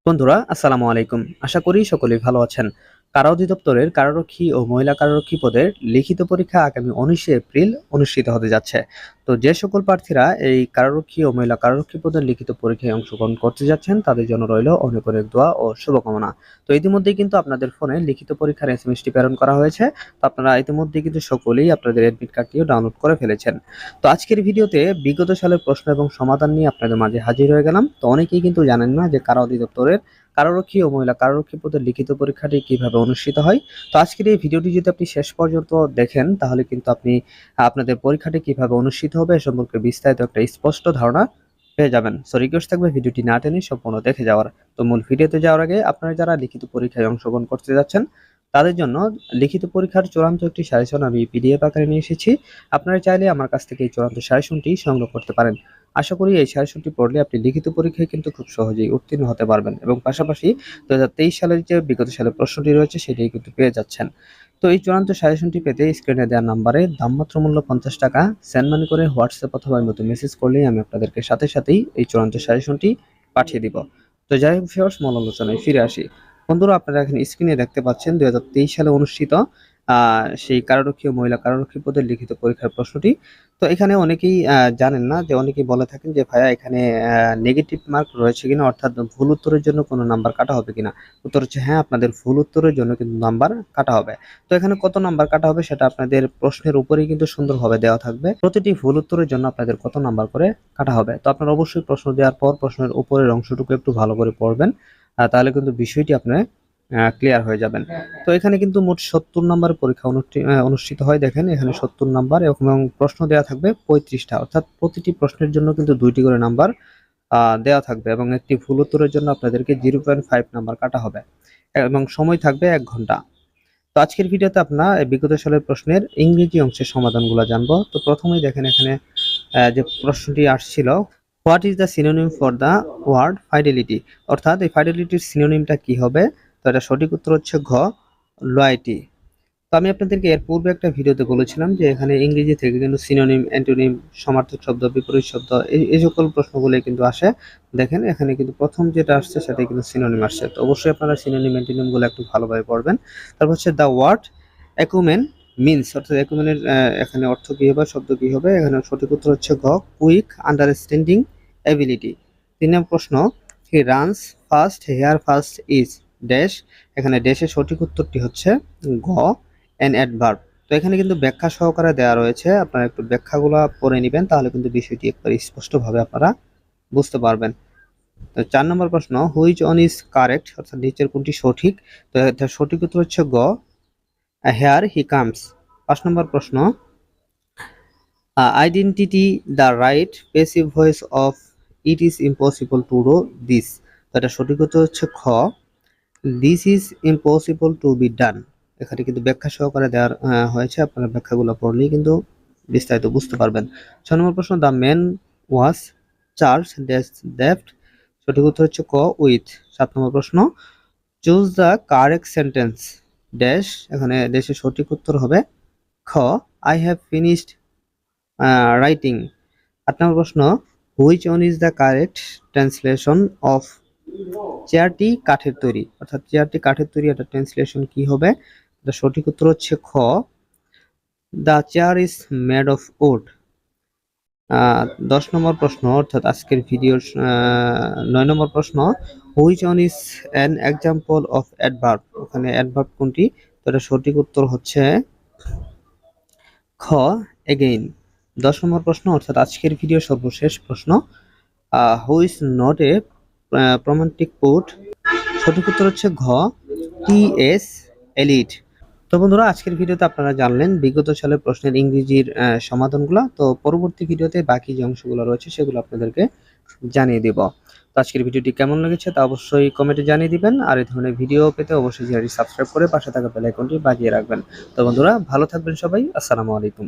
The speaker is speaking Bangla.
বন্ধুরা আসসালামু আলাইকুম। আশা করি সকলেই ভালো আছেন। কারা অধিদপ্তরের কারারক্ষী ও মহিলা কারারক্ষী পদের লিখিত পরীক্ষা আগামী 19শে এপ্রিল অনুষ্ঠিত হতে যাচ্ছে। তো যে সকল প্রার্থীরা এই কারারক্ষী ও মহিলা কারারক্ষী পদের লিখিত পরীক্ষায় অংশগ্রহণ করতে যাচ্ছেন তাদের জন্য রইল অনেক অনেক দোয়া ও শুভকামনা। তো ইতিমধ্যেই কিন্তু আপনাদের ফোনে লিখিত পরীক্ষার এসএমএসটি প্রেরণ করা হয়েছে। তো আপনারা ইতিমধ্যেই কিন্তু সকলেই আপনাদের অ্যাডমিট কার্ডটিও ডাউনলোড করে ফেলেছেন। তো আজকের ভিডিওতে বিগত সালের প্রশ্ন এবং সমাধান নিয়ে আপনাদের মাঝে হাজির হয়ে গেলাম। তো অনেকেই কিন্তু জানেন না যে কারা অধিদপ্তরের কারারক্ষী ও মহিলা কারারক্ষী পদের লিখিত পরীক্ষাটি কিভাবে অনুষ্ঠিত হয়। তো আজকের এই ভিডিওটি যদি আপনি শেষ পর্যন্ত দেখেন তাহলে কিন্তু আপনি আপনাদের পরীক্ষাটি কিভাবে অনুষ্ঠিত হবে এ সম্পর্কে বিস্তারিত একটা স্পষ্ট ধারণা পেয়ে যাবেন। সো রিকোয়েস্ট থাকবে ভিডিওটি না টেনে সম্পূর্ণ দেখে যাওয়ার। তো মূল ভিডিওতে যাওয়ার আগে আপনারা যারা লিখিত পরীক্ষায় অংশগ্রহণ করতে যাচ্ছেন তাদের জন্য লিখিত পরীক্ষার চূড়ান্ত একটি সাজেশন আমি পিডিএফ আকারে নিয়ে এসেছি। আপনারা চাইলে আমার কাছ থেকে এই চূড়ান্ত সাজেশনটি সংগ্রহ করতে পারেন। আশা করি এই সাজেশনটি পড়লে আপনি লিখিত পরীক্ষায় কিন্তু খুব সহজেই উত্তীর্ণ হতে পারবেন এবং পাশাপাশি 2023 সালের যে বিগত সালের প্রশ্নটি রয়েছে সেটাই কিন্তু পেয়ে যাচ্ছেন। তো এই চূড়ান্ত সাজেশনটি পেতে স্ক্রিনে দেওয়া নাম্বারে দামমাত্র মূল্য 50 টাকা সেন্ড মানি করে হোয়াটসঅ্যাপ অথবা ইমোতে মেসেজ করলেই আমি আপনাদেরকে সাথে সাথেই এই চূড়ান্ত সাজেশনটি পাঠিয়ে দিব। তো যাই হোক ভিউয়ার্স, মূল আলোচনায় ফিরে আসি। বন্ধুরা, আপনারা এখানে স্ক্রিনে দেখতে পাচ্ছেন 2023 সালে অনুষ্ঠিত সেই কারারক্ষী ও মহিলা কারারক্ষী পদের লিখিত পরীক্ষার প্রশ্নটি। তো এখানে অনেকেই জানেন না, যে অনেকেই বলে থাকেন যে ভাইয়া এখানে নেগেটিভ মার্ক রয়েছে কিনা, অর্থাৎ ভুল উত্তরের জন্য কোনো নাম্বার কাটা হবে কিনা। উত্তর হচ্ছে হ্যাঁ, আপনাদের ভুল উত্তরের জন্য কিন্তু নাম্বার কাটা হবে। তো এখানে কত নাম্বার কাটা হবে সেটা আপনাদের প্রশ্নের উপরেই কিন্তু সুন্দরভাবে দেওয়া থাকবে। প্রতিটি ভুল উত্তরের জন্য আপনাদের কত নাম্বার করে কাটা হবে। তো আপনারা অবশ্যই প্রশ্ন দেওয়ার পর প্রশ্নের উপরের অংশটুকু একটু ভালো করে পড়বেন, তাহলে কিন্তু বিষয়টি আপনার ক্লিয়ার হয়ে যাবেন। তো এখানে কিন্তু মোট 70 নাম্বার পরীক্ষা অনুষ্ঠিত হয়। দেখেন এখানে 70 নাম্বার এবং প্রশ্ন দেওয়া থাকবে 35টা, অর্থাৎ প্রতিটি প্রশ্নের জন্য কিন্তু 2টি করে নাম্বার দেওয়া থাকবে এবং একটি ভুল উত্তরের জন্য আপনাদেরকে 0.5 নাম্বার কাটা হবে এবং সময় থাকবে 1 ঘন্টা। তো আজকের ভিডিওতে আপনারা বিগত সালের প্রশ্নের ইংরেজি অংশের সমাধানগুলো জানবো। তো প্রথমেই দেখেন এখানে যে প্রশ্নটি আসছিল, what is the synonym for the word fidelity, অর্থাৎ এই ফাইডেলিটির সিনোনিমটা কি হবে। তো এটা সঠিক উত্তর হচ্ছে ঘ, লয়্যালটি। তো আমি আপনাদেরকে এর পূর্বে একটা ভিডিওতে বলেছিলাম যে এখানে ইংরেজি থেকে কিন্তু সিনোনিম, অ্যান্টোনিম, সমার্থক শব্দ, বিপরীত শব্দ এই সকল প্রশ্নগুলো কিন্তু আসে। দেখেন এখানে কিন্তু প্রথম যেটা আসছে সেটাই কিন্তু সিনোনিম আসছে। তো অবশ্যই আপনারা সিনোনিম, অ্যান্টোনিমগুলো একটু ভালোভাবে পড়বেন। তারপর হচ্ছে দ্য ওয়ার্ড অ্যাকুমেন মিনস, অর্থাৎ অ্যাকুমেনের এখানে অর্থ কী হবে, শব্দ কী হবে। এখানে সঠিক উত্তর হচ্ছে ঘ, কুইক আন্ডারস্ট্যান্ডিং অ্যাবিলিটি। 3 নম্বর প্রশ্ন, he runs fast here fast is dash. এখানে ড্যাশের সঠিক উত্তরটি হচ্ছে ঘ, অ্যান অ্যাডভার্ব। তো এখানে কিন্তু ব্যাখ্যা সহকারে দেওয়া রয়েছে, আপনারা একটু ব্যাখ্যাগুলো পড়ে নেবেন, তাহলে কিন্তু বিষয়টি একবার স্পষ্টভাবে আপনারা বুঝতে পারবেন। তো 4 নম্বর প্রশ্ন, হুইচ অন ইজ কারেক্ট, অর্থাৎ নিচের কোনটি সঠিক। তো এটার সঠিক উত্তর হচ্ছে গ, হেয়ার হি কামস। 5 নম্বর প্রশ্ন, identity the right passive voice of it is impossible to do this. তো এটা সঠিক উত্তর হচ্ছে খ, this is impossible to be done. এখানে কিন্তু ব্যাখ্যা সহকারে দেওয়া হয়েছে, আপনারা ব্যাখ্যাগুলো পড়লেই কিন্তু বিস্তারিত বুঝতে পারবেন। 6 নম্বর প্রশ্ন, the man was charge dash deft. সঠিক উত্তর হচ্ছে ক, উইথ। 7 নম্বর প্রশ্ন, choose the correct sentence dash. এখানে ড্যাশের সঠিক উত্তর হবে খ, আই হ্যাভ ফিনিশড রাইটিং। 8 নম্বর প্রশ্ন, which one is the correct translation of চেয়ারটি কাঠের তৈরি, অর্থাৎ চেয়ারটি কাঠের তৈরি, এটা ট্রান্সলেশন কি হবে। এটা সঠিক উত্তর হচ্ছে খ, the chair is made of wood. 10 নম্বর প্রশ্ন, অর্থাৎ আজকের ভিডিওর 9 নম্বর প্রশ্ন, which one is an example of adverb. ওখানে অ্যাডভার্ব কোনটি। তো এটা সঠিক উত্তর হচ্ছে খ, এগেইন। 10 নম্বর প্রশ্ন, অর্থাৎ আজকের ভিডিওর সর্বশেষ প্রশ্ন, who is not a romantic port. সঠিক উত্তর হচ্ছে ঘ, টি এস এলিট। তো বন্ধুরা, আজকের ভিডিওতে আপনারা জানলেন বিগত সালের প্রশ্নের ইংরেজির সমাধানগুলো। তো পরবর্তী ভিডিওতে বাকি যে অংশগুলো রয়েছে সেগুলো আপনাদেরকে জানিয়ে দেব। তো আজকের ভিডিওটি কেমন লেগেছে তা অবশ্যই কমেন্টে জানিয়ে দিবেন, আর এই ধরনের ভিডিও পেতে অবশ্যই চ্যানেলটি সাবস্ক্রাইব করে পাশে থাকা বেল আইকনটি বাজিয়ে রাখবেন। তো বন্ধুরা, ভালো থাকবেন সবাই। আসসালামু আলাইকুম।